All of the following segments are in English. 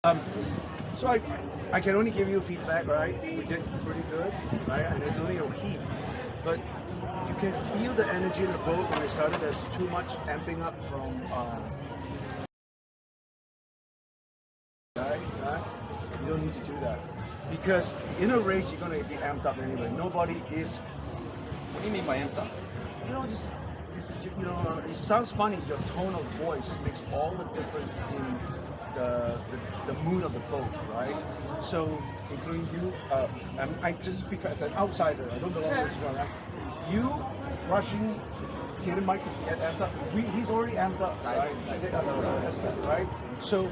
So I can only give you feedback, right? We did pretty good, right? And it's only a heat, but you can feel the energy in the boat when it started. There's too much amping up from right? You don't need to do that because in a race you're gonna be amped up anyway. Nobody is. What do you mean by amped up? You know, just you know, it sounds funny. Your tone of voice makes all the difference in the mood of the boat, right? So, including you, I just speak as an outsider. I don't belong to this one, right? You rushing, getting Mike to get amped up. He's already amped up, right? Right? So,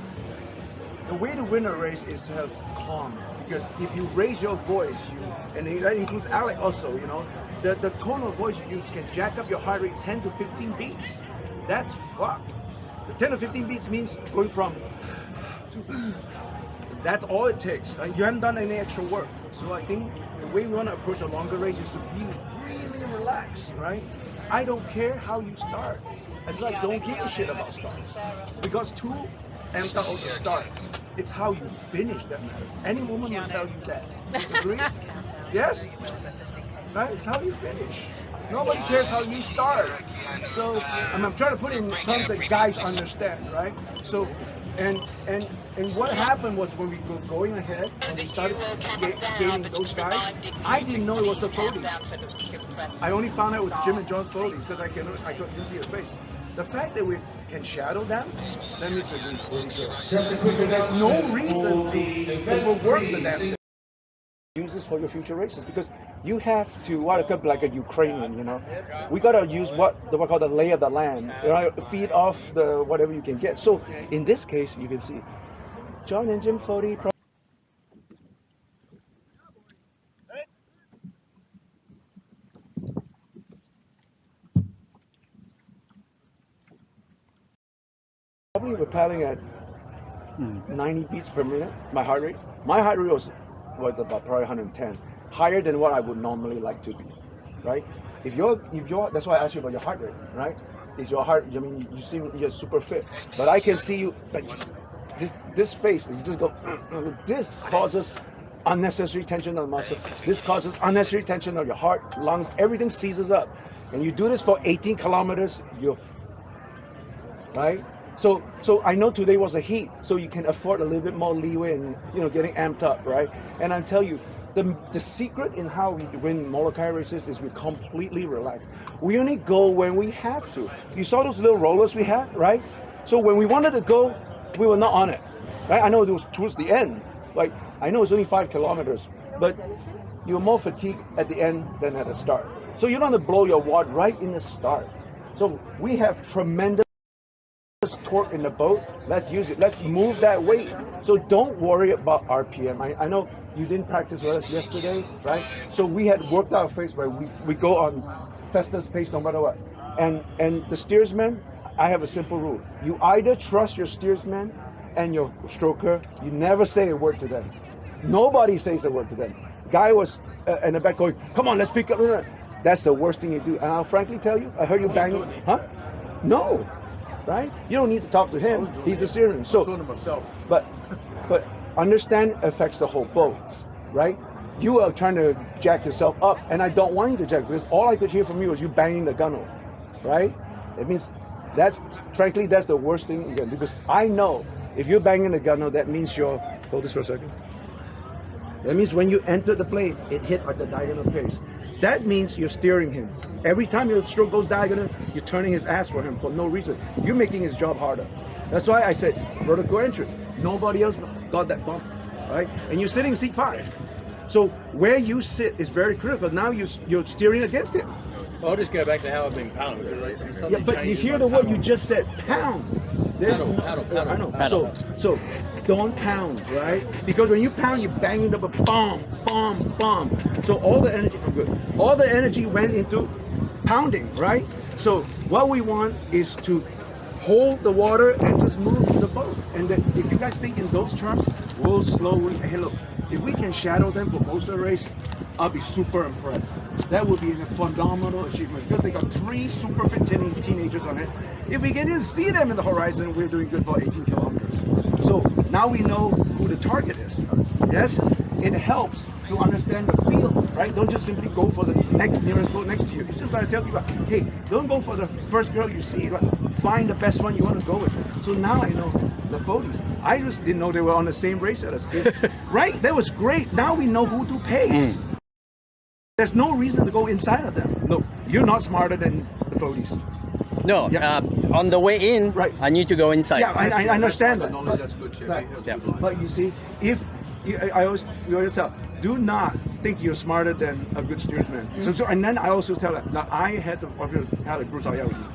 the way to win a race is to have calm, because if you raise your voice, and that includes Alec also, you know, the tone of voice you use can jack up your heart rate 10 to 15 beats. That's fucked. The 10 to 15 beats means going from to, that's all it takes. Right? You haven't done any extra work. So I think the way we want to approach a longer race is to be really relaxed, right? I don't care how you start. I don't give a shit about starts. Because too amped up at the start. It's how you finish that matters. Any woman will tell you that. Agree? Yes? Right? It's how you finish. Nobody cares how you start. So I'm trying to put it in terms that guys understand, right? So and what happened was when we were going ahead and we started gaining those guys, I didn't know it was the Foleys. I only found out with Jim and John Foley because I couldn't see his face. The fact that we can shadow them, that means we're doing really good. Just a quick so there's no reason to overwork the damn thing. Use this for your future races because you have to like a Ukrainian, you know. We gotta use what called the lay of the land, right? Feed off the whatever you can get. So in this case, you can see John and Jim Foley. Probably we're paddling at 90 beats per minute. My heart rate was about probably 110, higher than what I would normally like to be, right? If you're, that's why I asked you about your heart rate, right? Is your heart? I mean, you seem you're super fit, but I can see you like this face. You just go. This causes unnecessary tension on the muscle. This causes unnecessary tension on your heart, lungs. Everything seizes up, and you do this for 18 kilometers. You're right. So I know today was a heat, so you can afford a little bit more leeway and getting amped up, right? And I tell you, the secret in how we win Molokai races is we completely relax. We only go when we have to. You saw those little rollers we had, right? So when we wanted to go, we were not on it, right? I know it was towards the end. Like I know it's only 5 kilometers, but you're more fatigued at the end than at the start. So you don't want to blow your wad right in the start. So we have tremendous torque in the boat. Let's use it. Let's move that weight. So don't worry about RPM. I know you didn't practice with us yesterday, right? So we had worked out a phase where we go on fastest pace no matter what. And the steersman, I have a simple rule. You either trust your steersman and your stroker. You never say a word to them. Nobody says a word to them. Guy was in the back going, "Come on, let's pick up." That's the worst thing you do. And I'll frankly tell you, I heard you banging. Huh? No. Right? You don't need to talk to him. He's the steersman. So, but understand affects the whole boat, right? You are trying to jack yourself up, and I don't want you to jack because all I could hear from you was you banging the gunnel, right? It means frankly that's the worst thing you can do because I know if you're banging the gunnel, that means you're. Hold this for a second. That means when you enter the plane, it hit at the diagonal pace. That means you're steering him. Every time your stroke goes diagonal, you're turning his ass for him for no reason. You're making his job harder. That's why I said vertical entry. Nobody else got that bump, right? And you're sitting seat 5. So where you sit is very critical. Now you're steering against him. Well, I'll just go back to how I've been pounding. Yeah, but you hear the word you just said, pound. Paddle. So don't pound, right? Because when you pound, you're banging up a bomb. So all the energy went into pounding, right? So what we want is to hold the water and just move the boat. And then if you guys think in those terms, we'll slowly, hey look, if we can shadow them for most of the race, I'll be super impressed. That would be a phenomenal achievement because they got 3 super fit teenagers on it. If we can just see them in the horizon, we're doing good for 18 kilometers. So now we know who the target is. Yes, it helps to understand the field, right? Don't just simply go for the next nearest boat next to you. It's just like I tell people, hey, don't go for the first girl you see. Right? Find the best one you want to go with. So now I know the 40s. I just didn't know they were on the same race as us. Right? That was great. Now we know who to pace. There's no reason to go inside of them. No, you're not smarter than the 40s. No, on the way in, right. I need to go inside. Yeah, I understand that. That's good, But you see, if we always tell, do not think you're smarter than a good steersman. So and then I also tell them, now I had a Bruce Ayala,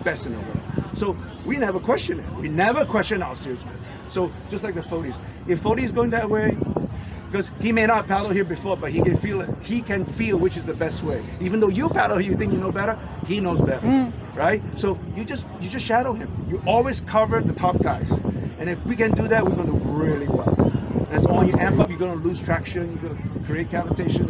best in the world. So we never question it. We never question our steersman. So just like the 40s, if 40 is going that way, because he may not paddle here before, but he can feel it. He can feel which is the best way. Even though you paddle here, you think you know better, he knows better, right? So you just shadow him. You always cover the top guys, and if we can do that, we're going to do really well. That's all. You amp up, you're going to lose traction, you're going to create cavitation.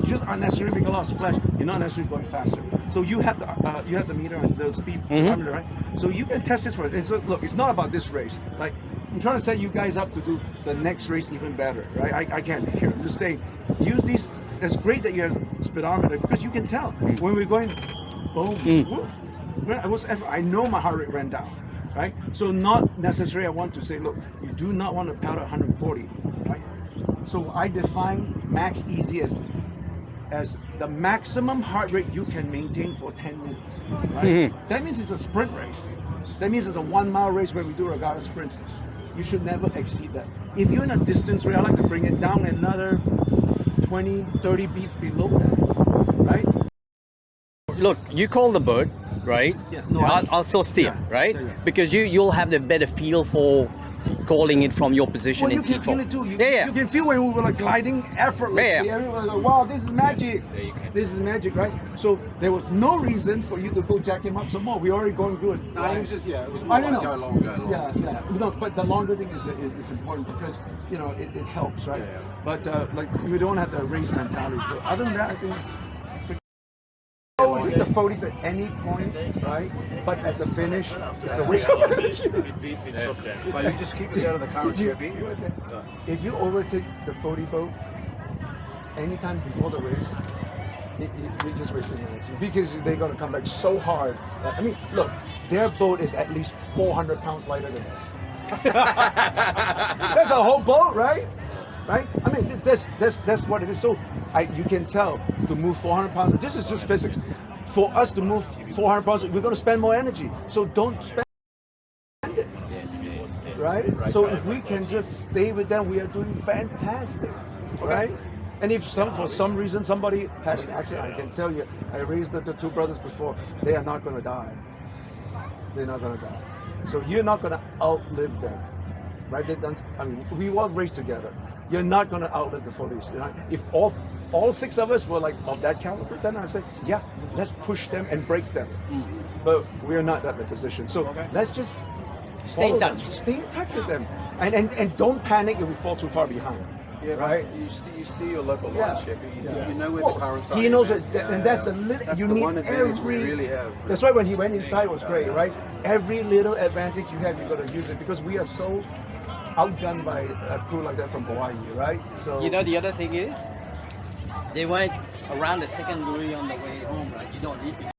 You just unnecessarily make a lot of splash. You're not necessarily going faster. So you have the meter and the speed parameter, right? So you can test this for it. And so look, it's not about this race. Like, I'm trying to set you guys up to do the next race even better, right? I can't hear. I'm just saying, use these. It's great that you have speedometer because you can tell when we're going, boom, woof. I know my heart rate ran down, right? So not necessarily I want to say, look, you do not want to paddle 140, right? So I define max easy as the maximum heart rate you can maintain for 10 minutes, right? That means it's a sprint race. That means it's a 1 mile race where we do regatta sprints. You should never exceed that. If you're in a distance race, I like to bring it down another 20, 30 beats below that, right? Look, you call the boat, right? Yeah, no, I'll still steer, right? Yeah. Because you'll have the better feel for calling it from your position Well, in you can feel C4. it too. You can feel when we were like gliding effortlessly. Everyone was like, wow, this is magic. This is magic, right? So there was no reason for you to go jack him up some more. We're already going good. No, it was just, it was more like go long. Yeah. No, but the longer thing is important because, you know, it helps, right? Yeah. But like, we don't have the race mentality. So other than that, I think hit the 40s at any point, right? But at the finish, it's a waste of energy. But you just keep us out of the current, Chevy. If you overtake the 40 boat anytime before the race, you're just wasting energy because they're going to come back so hard. I mean, look, their boat is at least 400 pounds lighter than us. That's a whole boat, right? Right? I mean, that's what it is. So you can tell to move 400 pounds. This is just physics. For us to move 400 pounds, we're going to spend more energy. So don't spend it. Right? So if we can just stay with them, we are doing fantastic. Right? And if for some reason somebody had an accident, I can tell you, I raised the 2 brothers before, they are not going to die. They're not going to die. So you're not going to outlive them. Right? We all race together. You're not going to outlive the 40s. You know? If all 6 of us were like of that caliber, then I say, yeah, let's push them and break them. But we're not at the position. So let's just stay in touch. Stay in touch with them, and don't panic if we fall too far behind. Yeah, right. You steer your local line, Chevy. You know where the currents are. He knows it, and that's the that's you the need one advantage we every. really have. That's why when he went inside, it was great, right? Every little advantage you have, you got to use it because we are so outgunned by a crew like that from Hawaii, right? So You know, the other thing is, they went around the second buoy on the way home, right? You don't need to.